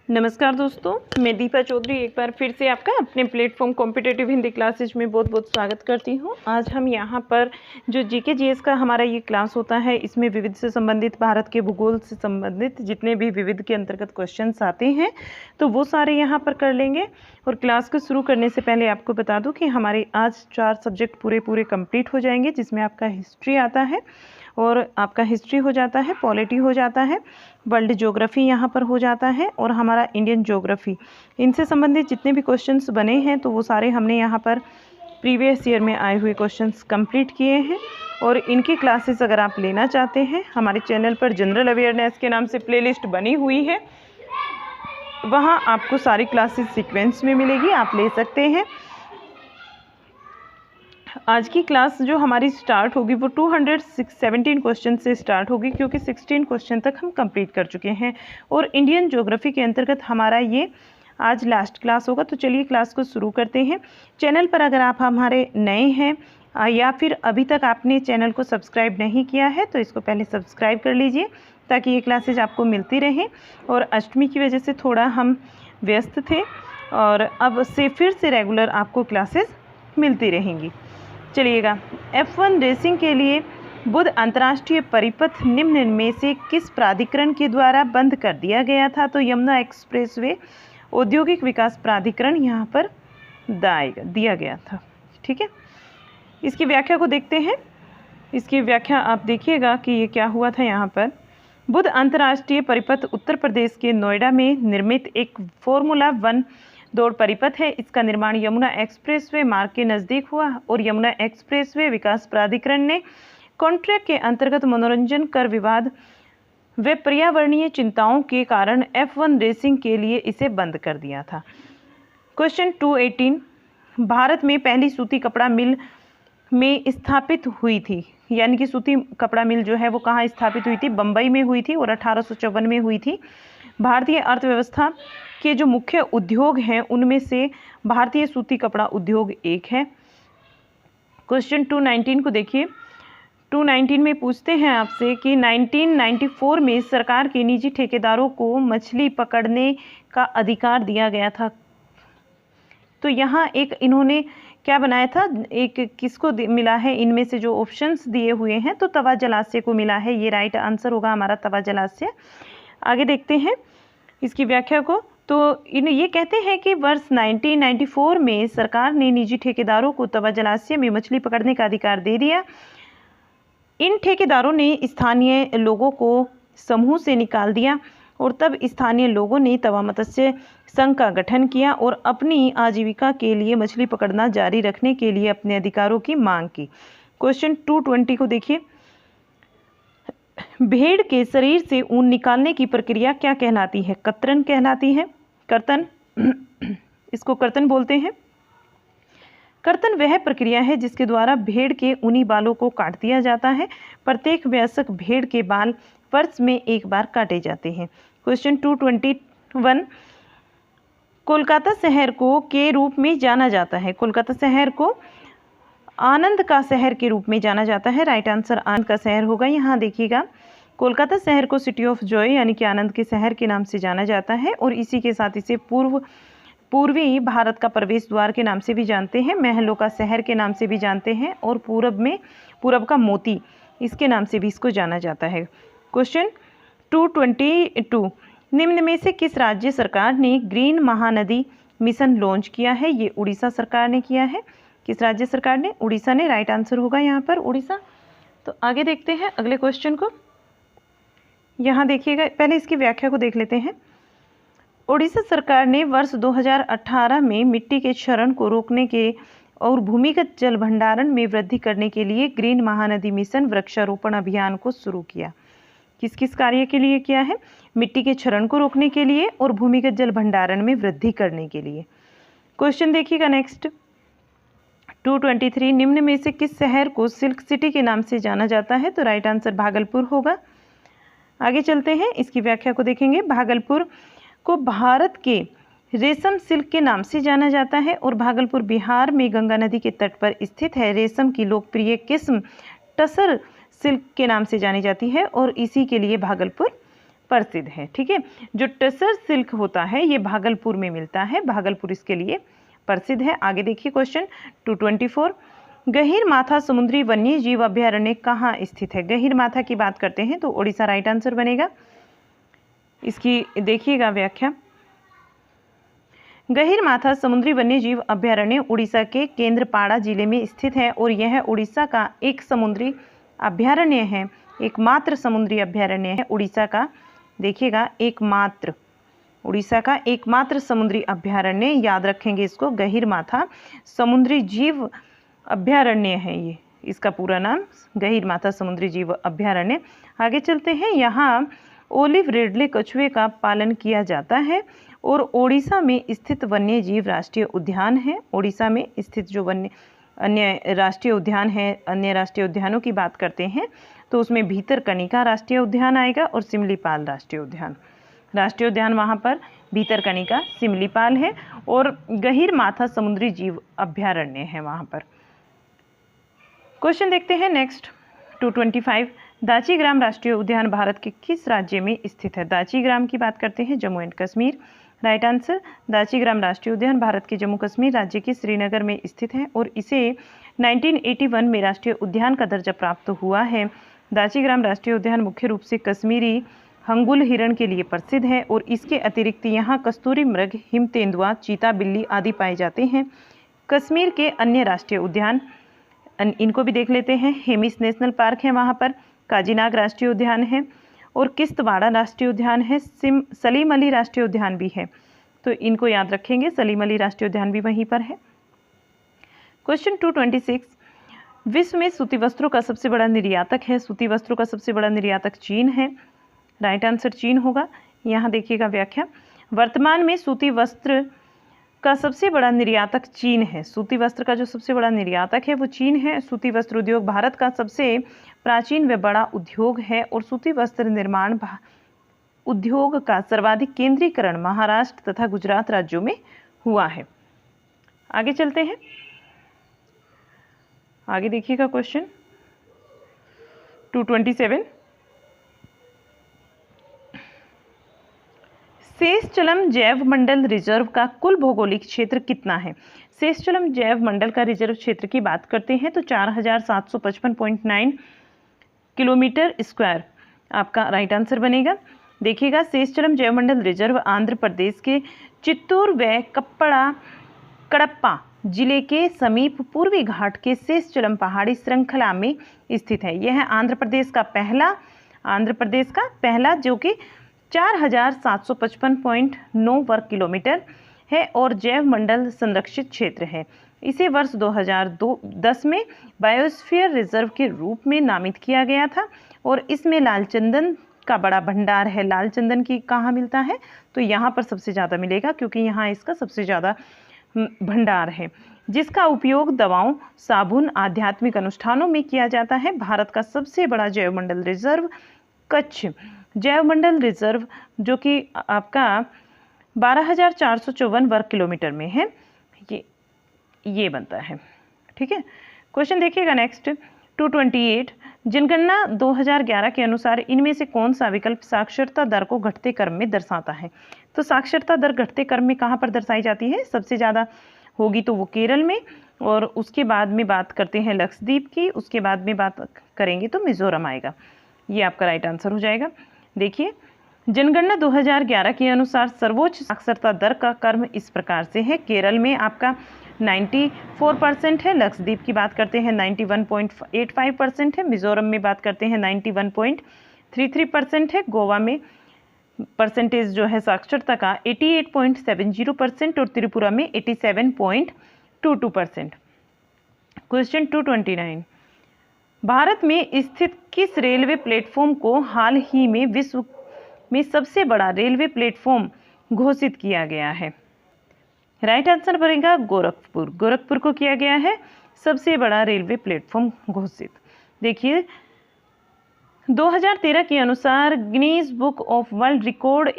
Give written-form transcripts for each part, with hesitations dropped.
नमस्कार दोस्तों, मैं दीपा चौधरी एक बार फिर से आपका अपने प्लेटफॉर्म कॉम्पिटिटिव हिंदी क्लासेज में बहुत बहुत स्वागत करती हूं। आज हम यहां पर जो जीके जीएस का हमारा ये क्लास होता है, इसमें विविध से संबंधित, भारत के भूगोल से संबंधित जितने भी विविध के अंतर्गत क्वेश्चंस आते हैं तो वो सारे यहां पर कर लेंगे। और क्लास को शुरू करने से पहले आपको बता दूँ कि हमारे आज 4 सब्जेक्ट पूरे कंप्लीट हो जाएंगे, जिसमें आपका हिस्ट्री आता है और आपका हिस्ट्री हो जाता है, पॉलिटी हो जाता है, वर्ल्ड ज्योग्राफी यहाँ पर हो जाता है और हमारा इंडियन ज्योग्राफी। इनसे संबंधित जितने भी क्वेश्चंस बने हैं तो वो सारे हमने यहाँ पर प्रीवियस ईयर में आए हुए क्वेश्चंस कंप्लीट किए हैं। और इनकी क्लासेस अगर आप लेना चाहते हैं, हमारे चैनल पर जनरल अवेयरनेस के नाम से प्लेलिस्ट बनी हुई है, वहाँ आपको सारी क्लासेस सीक्वेंस में मिलेगी, आप ले सकते हैं। आज की क्लास जो हमारी स्टार्ट होगी वो 217 क्वेश्चन से स्टार्ट होगी, क्योंकि 16 क्वेश्चन तक हम कंप्लीट कर चुके हैं और इंडियन ज्योग्राफी के अंतर्गत हमारा ये आज लास्ट क्लास होगा। तो चलिए क्लास को शुरू करते हैं। चैनल पर अगर आप हमारे नए हैं या फिर अभी तक आपने चैनल को सब्सक्राइब नहीं किया है तो इसको पहले सब्सक्राइब कर लीजिए, ताकि ये क्लासेज आपको मिलती रहें। और अष्टमी की वजह से थोड़ा हम व्यस्त थे और अब से फिर से रेगुलर आपको क्लासेस मिलती रहेंगी। चलिएगा, F1 रेसिंग के लिए बुध अंतर्राष्ट्रीय परिपथ निम्न में से किस प्राधिकरण के द्वारा बंद कर दिया गया था? तो यमुना एक्सप्रेसवे औद्योगिक विकास प्राधिकरण यहाँ पर दिया गया था। ठीक है, इसकी व्याख्या को देखते हैं। इसकी व्याख्या आप देखिएगा कि ये क्या हुआ था। यहाँ पर बुध अंतर्राष्ट्रीय परिपथ उत्तर प्रदेश के नोएडा में निर्मित एक फॉर्मूला 1 दौड़ परिपथ है। इसका निर्माण यमुना एक्सप्रेसवे मार्ग के नज़दीक हुआ और यमुना एक्सप्रेसवे विकास प्राधिकरण ने कॉन्ट्रैक्ट के अंतर्गत मनोरंजन कर विवाद व पर्यावरणीय चिंताओं के कारण F1 रेसिंग के लिए इसे बंद कर दिया था। क्वेश्चन 218, भारत में पहली सूती कपड़ा मिल में स्थापित हुई थी, यानी कि सूती कपड़ा मिल जो है वो कहाँ स्थापित हुई थी? बम्बई में हुई थी और 1854 में हुई थी। भारतीय अर्थव्यवस्था के जो मुख्य उद्योग हैं उनमें से भारतीय सूती कपड़ा उद्योग एक है। क्वेश्चन 219 को देखिए। 219 में पूछते हैं आपसे कि 1994 में सरकार के निजी ठेकेदारों को मछली पकड़ने का अधिकार दिया गया था। तो यहाँ एक इन्होंने क्या बनाया था, एक किसको मिला है? इनमें से जो ऑप्शंस दिए हुए हैं तो तवा जलाशय को मिला है। ये राइट आंसर होगा हमारा, तवा जलाशय। आगे देखते हैं इसकी व्याख्या को। तो ये कहते हैं कि वर्ष 1994 में सरकार ने निजी ठेकेदारों को तवा जलाशय में मछली पकड़ने का अधिकार दे दिया। इन ठेकेदारों ने स्थानीय लोगों को समूह से निकाल दिया और तब स्थानीय लोगों ने तवा मत्स्य संघ का गठन किया और अपनी आजीविका के लिए मछली पकड़ना जारी रखने के लिए अपने अधिकारों की मांग की। क्वेश्चन 220 को देखिए। भेड़ के शरीर से ऊन निकालने की प्रक्रिया क्या कहलाती है? कतरन कहलाती है। कर्तन, इसको कर्तन बोलते हैं। कर्तन वह प्रक्रिया है जिसके द्वारा भेड़ के ऊनी बालों को काट दिया जाता है। प्रत्येक वयस्क भेड़ के बाल वर्ष में एक बार काटे जाते हैं। क्वेश्चन 221, कोलकाता शहर को के रूप में जाना जाता है। कोलकाता शहर को आनंद का शहर के रूप में जाना जाता है। राइट आंसर आनंद का शहर होगा। यहाँ देखिएगा, कोलकाता शहर को सिटी ऑफ जॉय यानी कि आनंद के शहर के नाम से जाना जाता है और इसी के साथ इसे पूर्वी भारत का प्रवेश द्वार के नाम से भी जानते हैं, महलों का शहर के नाम से भी जानते हैं और पूरब का मोती इसके नाम से भी इसको जाना जाता है। क्वेश्चन 222, निम्न में से किस राज्य सरकार ने ग्रीन महानदी मिशन लॉन्च किया है? ये उड़ीसा सरकार ने किया है। किस राज्य सरकार ने? उड़ीसा ने। राइट आंसर होगा यहाँ पर उड़ीसा। तो आगे देखते हैं अगले क्वेश्चन को। यहाँ देखिएगा, पहले इसकी व्याख्या को देख लेते हैं। उड़ीसा सरकार ने वर्ष 2018 में मिट्टी के क्षरण को रोकने के और भूमिगत जल भंडारण में वृद्धि करने के लिए ग्रीन महानदी मिशन वृक्षारोपण अभियान को शुरू किया। किस किस कार्य के लिए किया है? मिट्टी के क्षरण को रोकने के लिए और भूमिगत जल भंडारण में वृद्धि करने के लिए। क्वेश्चन देखिएगा नेक्स्ट 223, निम्न में से किस शहर को सिल्क सिटी के नाम से जाना जाता है? तो राइट आंसर भागलपुर होगा। आगे चलते हैं, इसकी व्याख्या को देखेंगे। भागलपुर को भारत के रेशम सिल्क के नाम से जाना जाता है और भागलपुर बिहार में गंगा नदी के तट पर स्थित है। रेशम की लोकप्रिय किस्म टसर सिल्क के नाम से जानी जाती है और इसी के लिए भागलपुर प्रसिद्ध है। ठीक है, जो टसर सिल्क होता है ये भागलपुर में मिलता है, भागलपुर इसके लिए प्रसिद्ध है। आगे देखिए क्वेश्चन 224, गहीरमाथा समुद्री वन्य जीव अभ्यारण्य कहाँ स्थित है? गहीरमाथा की बात करते हैं तो ओडिशा राइट आंसर बनेगा। इसकी देखिएगा व्याख्या। गहीरमाथा समुद्री वन्य जीव अभ्यारण्य उड़ीसा के केंद्रपाड़ा जिले में स्थित है और यह उड़ीसा का एक समुद्री अभ्यारण्य है, एकमात्र समुद्री अभ्यारण्य है उड़ीसा का। देखिएगा, एकमात्र, उड़ीसा का एकमात्र समुद्री अभ्यारण्य, याद रखेंगे इसको, गहीरमाथा समुद्री जीव अभ्यारण्य है ये, इसका पूरा नाम गहीरमाथा समुद्री जीव अभ्यारण्य। आगे चलते हैं, यहाँ ओलिव रिडले कछुए का पालन किया जाता है और ओडिशा में स्थित वन्य जीव राष्ट्रीय उद्यान है। ओडिशा में स्थित जो अन्य राष्ट्रीय उद्यान है, अन्य राष्ट्रीय उद्यानों की बात करते हैं तो उसमें भीतरकनिका राष्ट्रीय उद्यान आएगा और सिमलीपाल राष्ट्रीय उद्यान। राष्ट्रीय उद्यान वहाँ पर भीतरकनिका, सिमलीपाल है और गहीरमाथा समुद्री जीव अभ्यारण्य है वहाँ पर। क्वेश्चन देखते हैं नेक्स्ट 225, दाचीग्राम राष्ट्रीय उद्यान भारत के किस राज्य में स्थित है? दाचीग्राम की बात करते हैं, Jammu and Kashmir. Right answer, Dachigam राष्ट्रीय उद्यान भारत के जम्मू कश्मीर राज्य के श्रीनगर में स्थित है और इसे 1981 में राष्ट्रीय उद्यान का दर्जा प्राप्त हुआ है। दाचीग्राम राष्ट्रीय उद्यान मुख्य रूप से कश्मीरी हंगुल हिरण के लिए प्रसिद्ध है और इसके अतिरिक्त यहाँ कस्तूरी मृग, हिम तेंदुआ, चीता बिल्ली आदि पाए जाते हैं। कश्मीर के अन्य राष्ट्रीय उद्यान, इनको भी देख लेते हैं। हेमिस नेशनल पार्क है वहाँ पर, काजीनाग राष्ट्रीय उद्यान है और किश्तवाड़ा राष्ट्रीय उद्यान है, सलीम अली राष्ट्रीय उद्यान भी है, तो इनको याद रखेंगे, सलीम अली राष्ट्रीय उद्यान भी वहीं पर है। क्वेश्चन 226, विश्व में सूती वस्त्रों का सबसे बड़ा निर्यातक है? सूती वस्त्रों का सबसे बड़ा निर्यातक चीन है। राइट आंसर चीन होगा। यहाँ देखिएगा व्याख्या, वर्तमान में सूती वस्त्र का सबसे बड़ा निर्यातक चीन है। सूती वस्त्र का जो सबसे बड़ा निर्यातक है वो चीन है। सूती वस्त्र उद्योग भारत का सबसे प्राचीन व बड़ा उद्योग है और सूती वस्त्र निर्माण उद्योग का सर्वाधिक केंद्रीकरण महाराष्ट्र तथा गुजरात राज्यों में हुआ है। आगे चलते हैं, आगे देखिएगा क्वेश्चन 227, शेषचलम जैव मंडल रिजर्व का कुल भौगोलिक क्षेत्र कितना है? शेषचलम जैव मंडल का रिजर्व क्षेत्र की बात करते हैं तो 4755.9 किलोमीटर स्क्वायर आपका राइट आंसर बनेगा। देखिएगा, शेषचलम जैव मंडल रिजर्व आंध्र प्रदेश के चित्तूर व कडप्पा जिले के समीप पूर्वी घाट के शेषचलम पहाड़ी श्रृंखला में स्थित है। यह आंध्र प्रदेश का पहला जो कि 4755.9 वर्ग किलोमीटर है और जैव मंडल संरक्षित क्षेत्र है। इसे वर्ष 2010 में बायोस्फीयर रिजर्व के रूप में नामित किया गया था और इसमें लाल चंदन का बड़ा भंडार है। लाल चंदन की कहाँ मिलता है? तो यहाँ पर सबसे ज़्यादा मिलेगा क्योंकि यहाँ इसका सबसे ज़्यादा भंडार है, जिसका उपयोग दवाओं, साबुन, आध्यात्मिक अनुष्ठानों में किया जाता है। भारत का सबसे बड़ा जैव मंडल रिजर्व कच्छ जैव मंडल रिजर्व जो कि आपका 12,454 वर्ग किलोमीटर में है, ये बनता है। ठीक है, क्वेश्चन देखिएगा नेक्स्ट 228, जनगणना 2011 के अनुसार इनमें से कौन सा विकल्प साक्षरता दर को घटते क्रम में दर्शाता है? तो साक्षरता दर घटते क्रम में कहाँ पर दर्शाई जाती है? सबसे ज़्यादा होगी तो वो केरल में, और उसके बाद में बात करते हैं लक्षद्वीप की, उसके बाद में बात करेंगे तो मिजोरम आएगा। ये आपका राइट आंसर हो जाएगा। देखिए, जनगणना 2011 के अनुसार सर्वोच्च साक्षरता दर का क्रम इस प्रकार से है। केरल में आपका 94% है, लक्षद्वीप की बात करते हैं 91.85% है, मिजोरम में बात करते हैं 91.33% है, गोवा में परसेंटेज जो है साक्षरता का 88.70% और त्रिपुरा में 87.22%। क्वेश्चन 229, भारत में स्थित किस रेलवे प्लेटफॉर्म को हाल ही में विश्व में सबसे बड़ा रेलवे प्लेटफॉर्म घोषित किया गया है? राइट आंसर बनेगा गोरखपुर। गोरखपुर को किया गया है सबसे बड़ा रेलवे प्लेटफॉर्म घोषित। देखिए, 2013 के अनुसार Guinness book of world record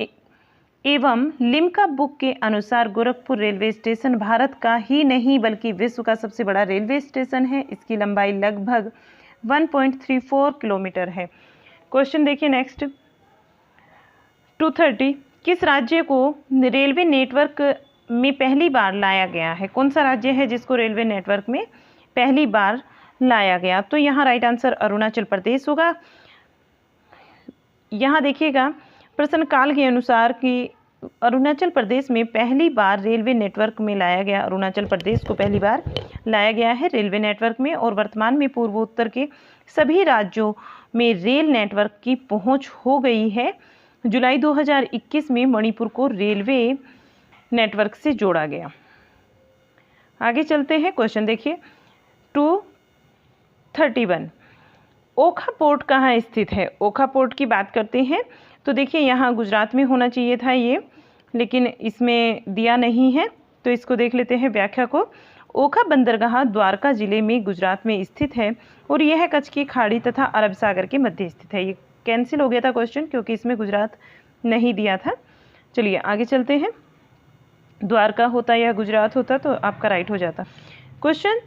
एवं लिम्का बुक के अनुसार गोरखपुर रेलवे स्टेशन भारत का ही नहीं बल्कि विश्व का सबसे बड़ा रेलवे स्टेशन है। इसकी लंबाई लगभग 1.34 किलोमीटर है। क्वेश्चन देखिए नेक्स्ट 230 किस राज्य को रेलवे नेटवर्क में पहली बार लाया गया है? कौन सा राज्य है जिसको रेलवे नेटवर्क में पहली बार लाया गया? तो यहाँ राइट आंसर अरुणाचल प्रदेश होगा। यहाँ देखिएगा प्रश्न काल के अनुसार कि अरुणाचल प्रदेश में पहली बार रेलवे नेटवर्क में लाया गया, अरुणाचल प्रदेश को पहली बार लाया गया है रेलवे नेटवर्क में, और वर्तमान में पूर्वोत्तर के सभी राज्यों में रेल नेटवर्क की पहुंच हो गई है। जुलाई 2021 में मणिपुर को रेलवे नेटवर्क से जोड़ा गया। आगे चलते हैं, क्वेश्चन देखिए 231 ओखा पोर्ट कहाँ स्थित है? ओखा पोर्ट की बात करते हैं तो देखिए यहाँ गुजरात में होना चाहिए था ये, लेकिन इसमें दिया नहीं है, तो इसको देख लेते हैं व्याख्या को। ओखा बंदरगाह द्वारका जिले में गुजरात में स्थित है और यह कच्छ की खाड़ी तथा अरब सागर के मध्य स्थित है। ये कैंसिल हो गया था क्वेश्चन क्योंकि इसमें गुजरात नहीं दिया था। चलिए आगे चलते हैं, द्वारका होता या गुजरात होता तो आपका राइट हो जाता। क्वेश्चन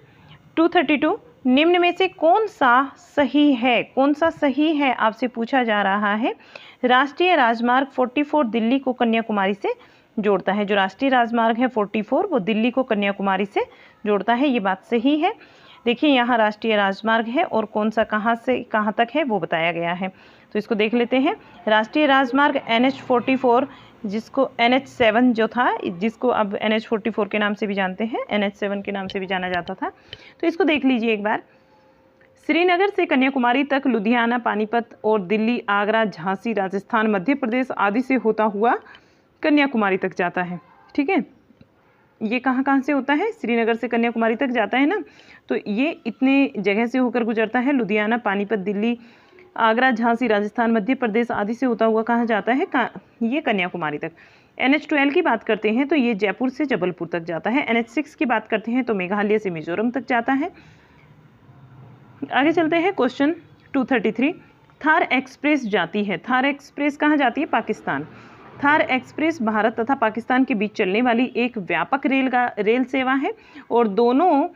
232 निम्न में से कौन सा सही है? कौन सा सही है आपसे पूछा जा रहा है। राष्ट्रीय राजमार्ग 44 दिल्ली को कन्याकुमारी से जोड़ता है। जो राष्ट्रीय राजमार्ग है 44 वो दिल्ली को कन्याकुमारी से जोड़ता है, ये बात सही है। देखिए यहाँ राष्ट्रीय राजमार्ग है और कौन सा कहाँ से कहाँ तक है वो बताया गया है, तो इसको देख लेते हैं। राष्ट्रीय राजमार्ग NH44 जिसको NH7 जो था, जिसको अब NH44 के नाम से भी जानते हैं, NH7 के नाम से भी जाना जाता था, तो इसको देख लीजिए एक बार। श्रीनगर से कन्याकुमारी तक, लुधियाना, पानीपत और दिल्ली, आगरा, झांसी, राजस्थान, मध्य प्रदेश आदि से होता हुआ कन्याकुमारी तक जाता है। ठीक है, ये कहाँ कहाँ से होता है? श्रीनगर से कन्याकुमारी तक जाता है ना, तो ये इतने जगह से होकर गुजरता है। लुधियाना, पानीपत, दिल्ली, आगरा, झांसी, राजस्थान, मध्य प्रदेश आदि से होता हुआ कहाँ जाता है? ये कन्याकुमारी तक। NH12 की बात करते हैं तो ये जयपुर से जबलपुर तक जाता है। NH6 की बात करते हैं तो मेघालय से मिजोरम तक जाता है। आगे चलते हैं, क्वेश्चन 233 थार एक्सप्रेस जाती है। थार एक्सप्रेस कहाँ जाती है? पाकिस्तान। थार एक्सप्रेस भारत तथा पाकिस्तान के बीच चलने वाली एक व्यापक रेल सेवा है और दोनों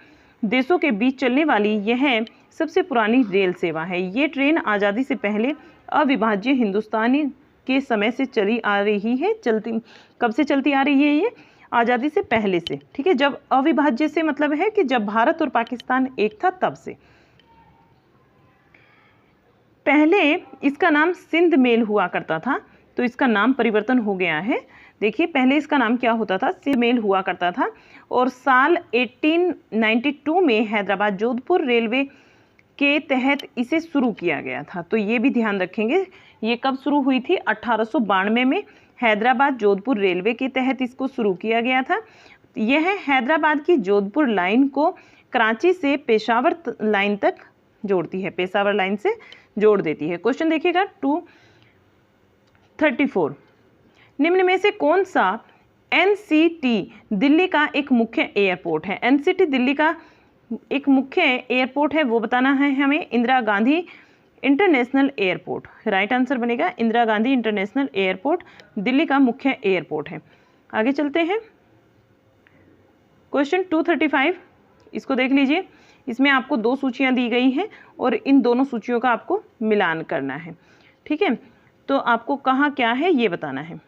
देशों के बीच चलने वाली यह सबसे पुरानी रेल सेवा है। ये ट्रेन आज़ादी से पहले अविभाज्य हिंदुस्तानी के समय से चली आ रही है। कब से चलती आ रही है? ये आज़ादी से पहले से। ठीक है, जब अविभाज्य से मतलब है कि जब भारत और पाकिस्तान एक था तब से। पहले इसका नाम सिंध मेल हुआ करता था, तो इसका नाम परिवर्तन हो गया है। देखिए पहले इसका नाम क्या होता था? सिंध मेल हुआ करता था और साल 1892 में हैदराबाद जोधपुर रेलवे के तहत इसे शुरू किया गया था। तो ये भी ध्यान रखेंगे, ये कब शुरू हुई थी? 1892 में हैदराबाद जोधपुर रेलवे के तहत इसको शुरू किया गया था। यह हैदराबाद की जोधपुर लाइन को कराची से पेशावर लाइन तक जोड़ती है, पेशावर लाइन से जोड़ देती है। क्वेश्चन देखिएगा 234 निम्न में से कौन सा NCT दिल्ली का एक मुख्य एयरपोर्ट है? NCT दिल्ली का एक मुख्य एयरपोर्ट है, वो बताना है हमें। Indira Gandhi international airport right answer बनेगा। इंदिरा गांधी इंटरनेशनल एयरपोर्ट दिल्ली का मुख्य एयरपोर्ट है। आगे चलते हैं, क्वेश्चन 235 इसको देख लीजिए। इसमें आपको दो सूचियां दी गई हैं और इन दोनों सूचियों का आपको मिलान करना है। ठीक है, तो आपको कहाँ क्या है ये बताना है।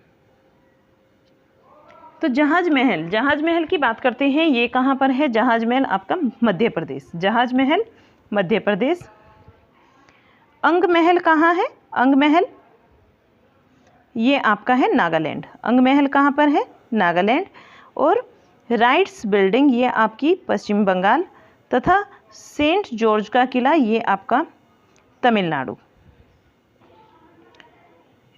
तो जहाज महल की बात करते हैं, ये कहाँ पर है? जहाज महल आपका मध्य प्रदेश, जहाज महल मध्य प्रदेश। अंग महल कहाँ है? अंग महल ये आपका है नागालैंड। अंग महल कहाँ पर है? नागालैंड। और राइट्स बिल्डिंग ये आपकी पश्चिम बंगाल तथा सेंट जॉर्ज का किला ये आपका तमिलनाडु।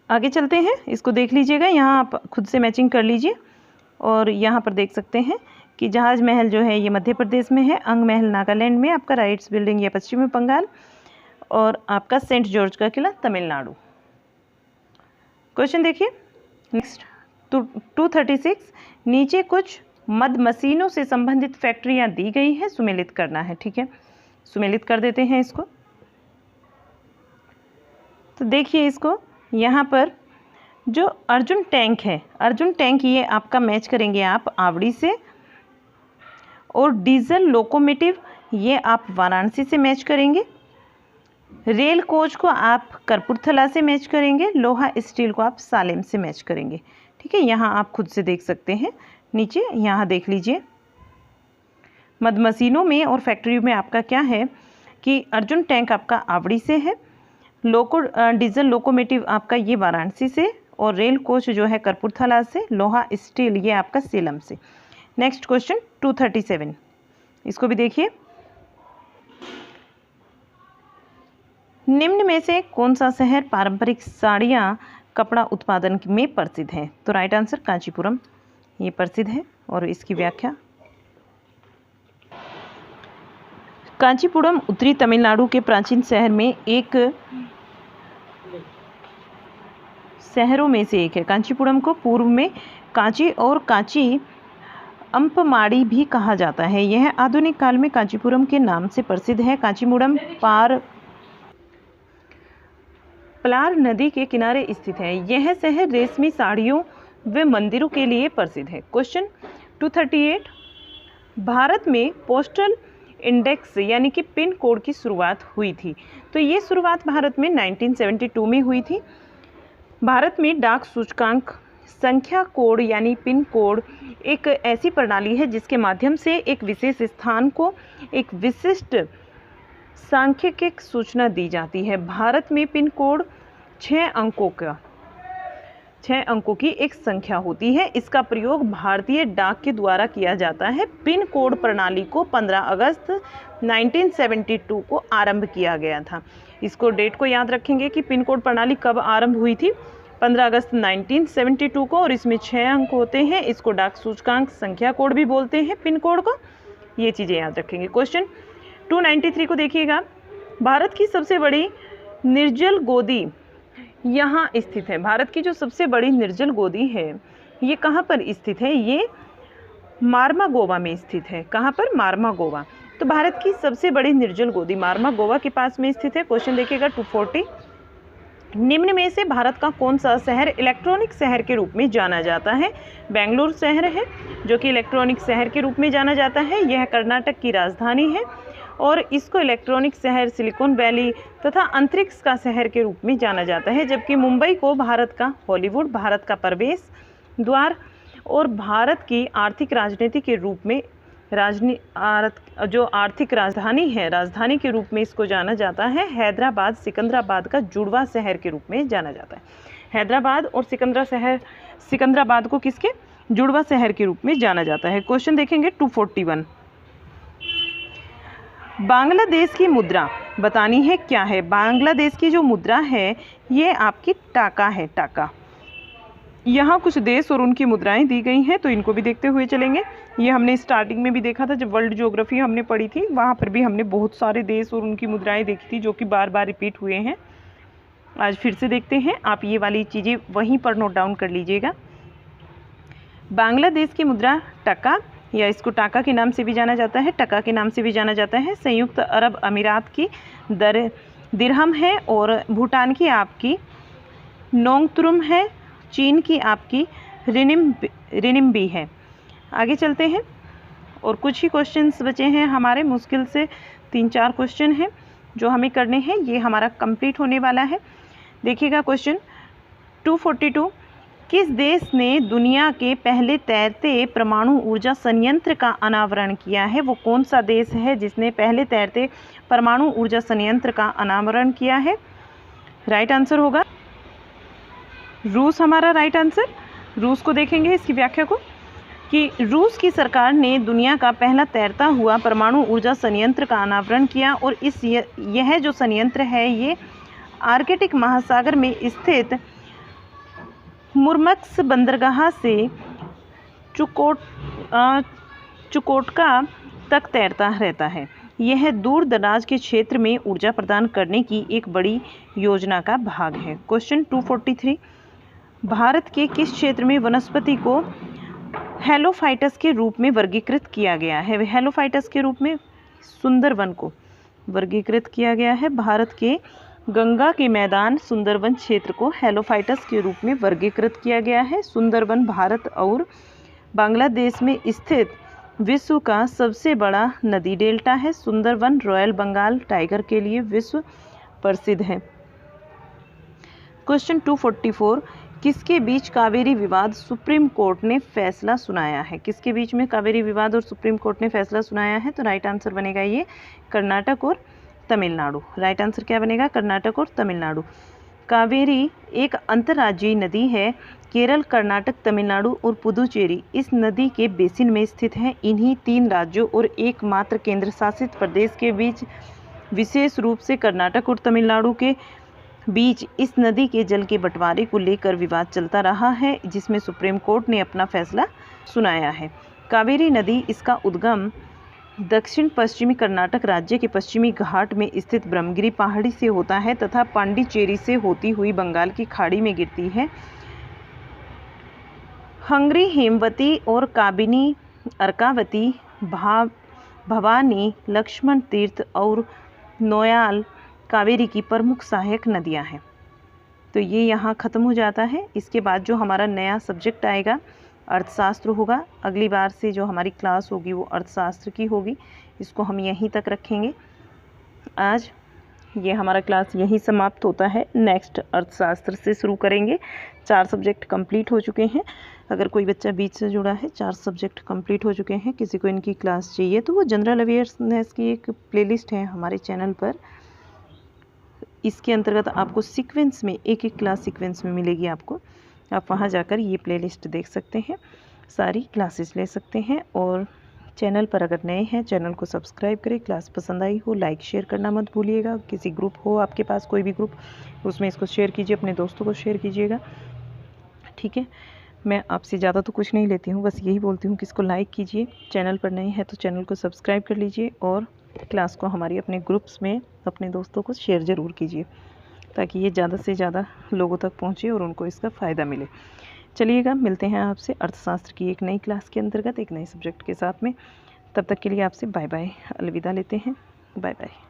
आगे चलते हैं, इसको देख लीजिएगा, यहाँ आप खुद से मैचिंग कर लीजिए। और यहाँ पर देख सकते हैं कि जहाज महल जो है ये मध्य प्रदेश में है, अंग महल नागालैंड में, आपका राइट्स बिल्डिंग ये पश्चिमी बंगाल और आपका सेंट जॉर्ज का किला तमिलनाडु। क्वेश्चन देखिए नेक्स्ट 236 नीचे कुछ मद मशीनों से संबंधित फैक्ट्रियां दी गई है, सुमेलित करना है। ठीक है, सुमेलित कर देते हैं इसको। तो देखिए इसको, यहाँ पर जो अर्जुन टैंक है, अर्जुन टैंक ये आपका मैच करेंगे आप आवड़ी से, और डीजल लोकोमोटिव ये आप वाराणसी से मैच करेंगे। रेल कोच को आप कपूरथला से मैच करेंगे, लोहा स्टील को आप सालेम से मैच करेंगे। ठीक है, यहाँ आप खुद से देख सकते हैं, नीचे यहाँ देख लीजिए। मद मशीनों में और फैक्ट्रियों में आपका क्या है कि अर्जुन टैंक आपका आवड़ी से है, डीजल लोकोमोटिव आपका ये वाराणसी से, और रेल कोच जो है कपूरथला से, लोहा स्टील ये आपका सेलम से। नेक्स्ट क्वेश्चन 237, इसको भी देखिए। निम्न में से कौन सा शहर पारंपरिक साड़ियाँ कपड़ा उत्पादन में प्रसिद्ध है? तो राइट आंसर कांचीपुरम ये प्रसिद्ध है। और इसकी व्याख्या, कांचीपुरम उत्तरी तमिलनाडु के प्राचीन शहर में एक शहरों में से एक है। कांचीपुरम को पूर्व में कांची और कांची अम्पमाड़ी भी कहा जाता है। यह आधुनिक काल में कांचीपुरम के नाम से प्रसिद्ध है। कांचीपुरम पलार नदी के किनारे स्थित है। यह शहर रेशमी साड़ियों व मंदिरों के लिए प्रसिद्ध है। क्वेश्चन 238, भारत में पोस्टल इंडेक्स यानी कि पिन कोड की शुरुआत हुई थी। तो ये शुरुआत भारत में 1972 में हुई थी। भारत में डाक सूचकांक संख्या कोड यानी पिन कोड एक ऐसी प्रणाली है जिसके माध्यम से एक विशेष स्थान को एक विशिष्ट सांख्यिक सूचना दी जाती है। भारत में पिन कोड 6 अंकों की एक संख्या होती है। इसका प्रयोग भारतीय डाक के द्वारा किया जाता है। पिन कोड प्रणाली को 15 अगस्त 1972 को आरंभ किया गया था। इसको डेट को याद रखेंगे कि पिन कोड प्रणाली कब आरंभ हुई थी, 15 अगस्त 1972 को, और इसमें 6 अंक होते हैं। इसको डाक सूचकांक संख्या कोड भी बोलते हैं पिन कोड को। ये चीज़ें याद रखेंगे। क्वेश्चन 293 को देखिएगा। भारत की सबसे बड़ी निर्जल गोदी यहाँ स्थित है। भारत की जो सबसे बड़ी निर्जल गोदी है ये कहाँ पर स्थित है? ये मार्मा गोवा में स्थित है। कहाँ पर? मार्मा गोवा। तो भारत की सबसे बड़ी निर्जल गोदी मार्मा गोवा के पास में स्थित है। क्वेश्चन देखिएगा 240, निम्न में से भारत का कौन सा शहर इलेक्ट्रॉनिक शहर के रूप में जाना जाता है? बेंगलुरु शहर है जो कि इलेक्ट्रॉनिक शहर के रूप में जाना जाता है। यह कर्नाटक की राजधानी है और इसको इलेक्ट्रॉनिक शहर, सिलिकॉन वैली तथा अंतरिक्ष का शहर के रूप में जाना जाता है। जबकि मुंबई को भारत का हॉलीवुड, भारत का प्रवेश द्वार और भारत की आर्थिक राजनीति के रूप में जो आर्थिक राजधानी के रूप में इसको जाना जाता है। हैदराबाद सिकंदराबाद का जुड़वा शहर के रूप में जाना जाता है। हैदराबाद और सिकंदराबाद को किसके? जुड़वा शहर के रूप में जाना जाता है। क्वेश्चन देखेंगे 241, बांग्लादेश की मुद्रा बतानी है क्या है? बांग्लादेश की जो मुद्रा है ये आपकी टाका है। टाका, यहाँ कुछ देश और उनकी मुद्राएं दी गई हैं, तो इनको भी देखते हुए चलेंगे। ये हमने स्टार्टिंग में भी देखा था जब वर्ल्ड ज्योग्राफी हमने पढ़ी थी, वहाँ पर भी हमने बहुत सारे देश और उनकी मुद्राएं देखी थी जो कि बार बार रिपीट हुए हैं। आज फिर से देखते हैं, आप ये वाली चीज़ें वहीं पर नोट डाउन कर लीजिएगा। बांग्लादेश की मुद्रा टका, या इसको टाका के नाम से भी जाना जाता है, टका के नाम से भी जाना जाता है। संयुक्त अरब अमीरात की दिरहम है, और भूटान की आपकी नोंगतुरुम है, चीन की आपकी रिनिम्बी है। आगे चलते हैं, और कुछ ही क्वेश्चंस बचे हैं हमारे, मुश्किल से 3-4 क्वेश्चन हैं जो हमें करने हैं। ये हमारा कंप्लीट होने वाला है। देखिएगा क्वेश्चन 242, किस देश ने दुनिया के पहले तैरते परमाणु ऊर्जा संयंत्र का अनावरण किया है? वो कौन सा देश है जिसने पहले तैरते परमाणु ऊर्जा संयंत्र का अनावरण किया है? राइट आंसर होगा रूस, हमारा राइट आंसर। रूस को देखेंगे, इसकी व्याख्या को, कि रूस की सरकार ने दुनिया का पहला तैरता हुआ परमाणु ऊर्जा संयंत्र का अनावरण किया, और यह जो संयंत्र है ये आर्कटिक महासागर में स्थित मुर्मंस्क बंदरगाह से चुकोटका तक तैरता रहता है। यह दूर दराज के क्षेत्र में ऊर्जा प्रदान करने की एक बड़ी योजना का भाग है। क्वेश्चन 243, भारत के किस क्षेत्र में वनस्पति को हेलोफाइटस के रूप में वर्गीकृत किया गया है? हेलोफाइटस के रूप में सुंदरवन को वर्गीकृत किया गया है। भारत के गंगा के मैदान सुंदरवन क्षेत्र को हेलोफाइटस के रूप में वर्गीकृत किया गया है। सुंदरवन भारत और बांग्लादेश में स्थित विश्व का सबसे बड़ा नदी डेल्टा है। सुंदरवन रॉयल बंगाल टाइगर के लिए विश्व प्रसिद्ध है। क्वेश्चन 244, किसके बीच कावेरी विवाद सुप्रीम कोर्ट ने फैसला सुनाया है? किसके बीच में कावेरी विवाद और सुप्रीम कोर्ट ने फैसला सुनाया है? तो राइट आंसर बनेगा ये कर्नाटक और तमिलनाडु। राइट आंसर क्या बनेगा? कर्नाटक और तमिलनाडु। कावेरी एक अंतर्राज्यीय नदी है। केरल, कर्नाटक, तमिलनाडु और पुदुचेरी इस नदी के बेसिन में स्थित है। इन्हीं 3 राज्यों और एकमात्र केंद्र शासित प्रदेश के बीच, विशेष रूप से कर्नाटक और तमिलनाडु के बीच, इस नदी के जल के बंटवारे को लेकर विवाद चलता रहा है, जिसमें सुप्रीम कोर्ट ने अपना फैसला सुनाया है। कावेरी नदी, इसका उद्गम दक्षिण पश्चिमी कर्नाटक राज्य के पश्चिमी घाट में स्थित ब्रह्मगिरी पहाड़ी से होता है तथा पांडिचेरी से होती हुई बंगाल की खाड़ी में गिरती है। हंगरी, हेमवती और काबिनी, अर्कावती, भवानी, लक्ष्मण तीर्थ और नोयाल कावेरी की प्रमुख सहायक नदियां हैं। तो ये यहाँ ख़त्म हो जाता है। इसके बाद जो हमारा नया सब्जेक्ट आएगा अर्थशास्त्र होगा। अगली बार से जो हमारी क्लास होगी वो अर्थशास्त्र की होगी। इसको हम यहीं तक रखेंगे। आज ये हमारा क्लास यहीं समाप्त होता है। नेक्स्ट अर्थशास्त्र से शुरू करेंगे। 4 सब्जेक्ट कंप्लीट हो चुके हैं। अगर कोई बच्चा बीच से जुड़ा है, 4 सब्जेक्ट कंप्लीट हो चुके हैं, किसी को इनकी क्लास चाहिए तो वो जनरल अवेयरनेस की एक प्लेलिस्ट है हमारे चैनल पर। इसके अंतर्गत आपको सीक्वेंस में एक क्लास सीक्वेंस में मिलेगी आपको। आप वहां जाकर ये प्लेलिस्ट देख सकते हैं, सारी क्लासेस ले सकते हैं। और चैनल पर अगर नए हैं, चैनल को सब्सक्राइब करें। क्लास पसंद आई हो लाइक शेयर करना मत भूलिएगा। किसी ग्रुप हो आपके पास, कोई भी ग्रुप, उसमें इसको शेयर कीजिए, अपने दोस्तों को शेयर कीजिएगा। ठीक है, मैं आपसे ज़्यादा तो कुछ नहीं लेती हूँ, बस यही बोलती हूँ कि इसको लाइक कीजिए। चैनल पर नए हैं तो चैनल को सब्सक्राइब कर लीजिए और क्लास को हमारी अपने ग्रुप्स में अपने दोस्तों को शेयर ज़रूर कीजिए, ताकि ये ज़्यादा से ज़्यादा लोगों तक पहुँचे और उनको इसका फ़ायदा मिले। चलिएगा, मिलते हैं आपसे अर्थशास्त्र की एक नई क्लास के अंतर्गत एक नए सब्जेक्ट के साथ में। तब तक के लिए आपसे बाय बाय, अलविदा लेते हैं। Bye bye.